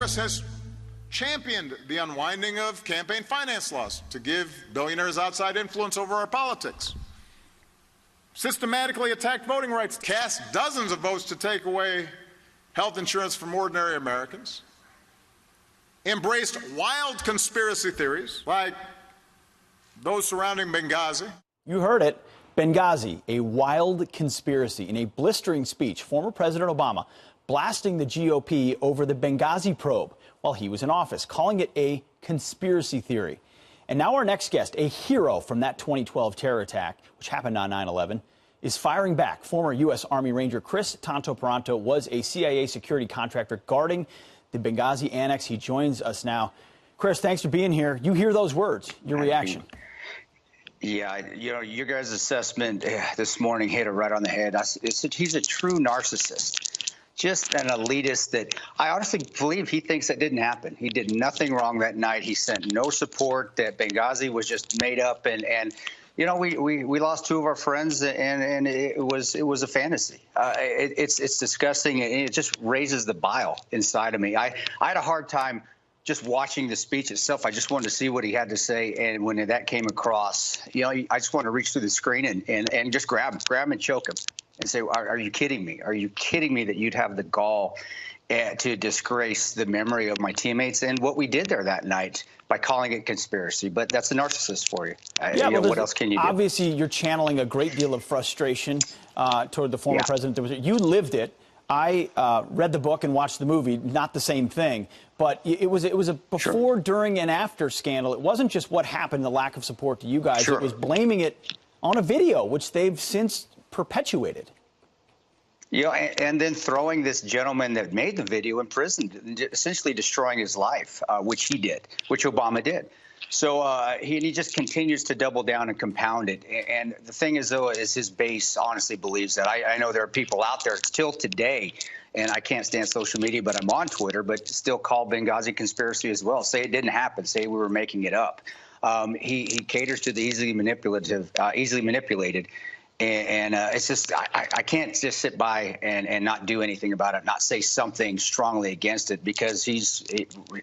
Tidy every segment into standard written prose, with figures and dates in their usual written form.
Congress has championed the unwinding of campaign finance laws to give billionaires outside influence over our politics, systematically attacked voting rights, cast dozens of votes to take away health insurance from ordinary Americans, embraced wild conspiracy theories like those surrounding Benghazi. You heard it. Benghazi, a wild conspiracy. In a blistering speech, former President Obama blasting the GOP over the Benghazi probe while he was in office, calling it a conspiracy theory. And now our next guest, a hero from that 2012 terror attack, which happened on 9/11, is firing back. Former U.S. Army Ranger Chris Tanto was a CIA security contractor guarding the Benghazi annex. He joins us now. Chris, thanks for being here. You hear those words. Your reaction? Yeah, you know, your guys' assessment this morning hit it right on the head. He's a true narcissist, just an elitist that I honestly believe he thinks that didn't happen. He did nothing wrong that night. He sent no support, that Benghazi was just made up. And you know, we lost two of our friends, and it was a fantasy. It's disgusting, and it just raises the bile inside of me. I had a hard time just watching the speech itself. I just wanted to see what he had to say, and when that came across, you know, I just wanted to reach through the screen and just grab him and choke him and say, are you kidding me? Are you kidding me that you'd have the gall to disgrace the memory of my teammates and what we did there that night by calling it conspiracy? But that's a narcissist for you. Yeah, you know, what else can you do? Obviously, you're channeling a great deal of frustration toward the former president. You lived it. I read the book and watched the movie. Not the same thing, but it was a before, during, and after scandal. It wasn't just what happened, the lack of support to you guys. It was blaming it on a video, which they've since perpetuated. You know, and then throwing this gentleman that made the video in prison, essentially destroying his life, which he did, which Obama did. So he just continues to double down and compound it. And the thing is, though, is his base honestly believes that. I know there are people out there still today, and I can't stand social media, but I'm on Twitter, but still call Benghazi conspiracy as well. Say it didn't happen. Say we were making it up. He caters to the easily manipulated. And it's just I can't just sit by and not do anything about it, not say something strongly against it, because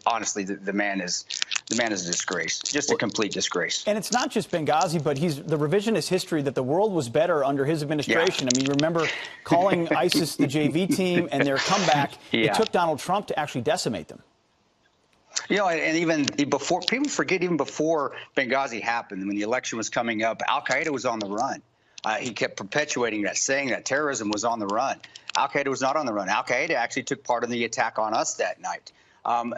honestly, the man is a disgrace, just a complete disgrace. And it's not just Benghazi, but he's the revisionist history that the world was better under his administration. Yeah. I mean, remember calling ISIS the JV team and their comeback. It took Donald Trump to actually decimate them. You know, and even before, people forget, even before Benghazi happened, when the election was coming up, Al-Qaeda was on the run. He kept perpetuating that, saying that terrorism was on the run. Al-Qaeda was not on the run. Al-Qaeda actually took part in the attack on us that night.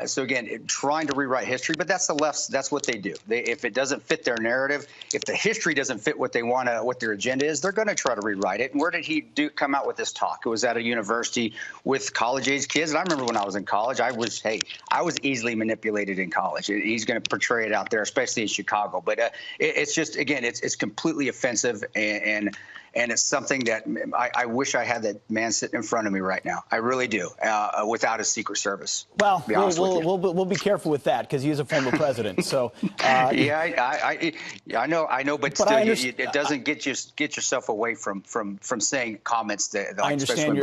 So again, trying to rewrite history, but that's the left's. That's what they do. If it doesn't fit their narrative, if the history doesn't fit what they want to, what their agenda is, they're going to try to rewrite it. And where did he come out with this talk? It was at a university with college-age kids. And I remember when I was in college, I was easily manipulated in college. He's going to portray it out there, especially in Chicago. But it's just, again, it's completely offensive, and it's something that I wish I had that man sitting in front of me right now. I really do, without a Secret Service. Well, we'll be careful with that, because he is a former president. So I know, but still, it doesn't get yourself away from saying comments that I understand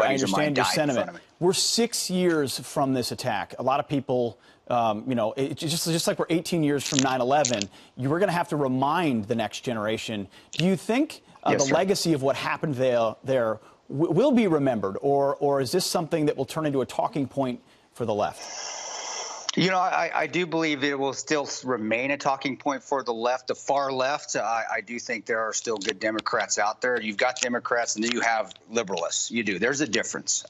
your sentiment. We're 6 years from this attack. A lot of people, you know, just like we're 18 years from 9/11, we're going to have to remind the next generation. Do you think the legacy of what happened there will be remembered, or is this something that will turn into a talking point for the left? You know, I do believe it will still remain a talking point for the left, the far left. I do think there are still good Democrats out there. You've got Democrats, and then you have liberalists. You do. There's a difference.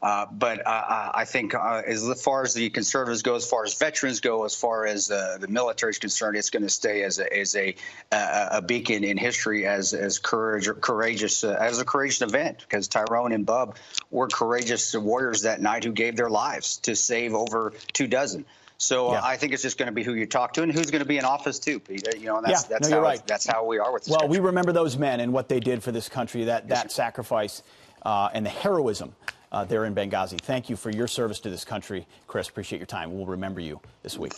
But I think as far as the conservatives go, as far as veterans go, as far as the military is concerned, it's going to stay as a beacon in history, as a courageous event, because Tyrone and Bub were courageous warriors that night who gave their lives to save over 24. So I think it's just going to be who you talk to and who's going to be in office too, Pete. You know, and that's how we are with this country. We remember those men and what they did for this country, that sacrifice and the heroism there in Benghazi. Thank you for your service to this country, Chris. Appreciate your time. We'll remember you this week.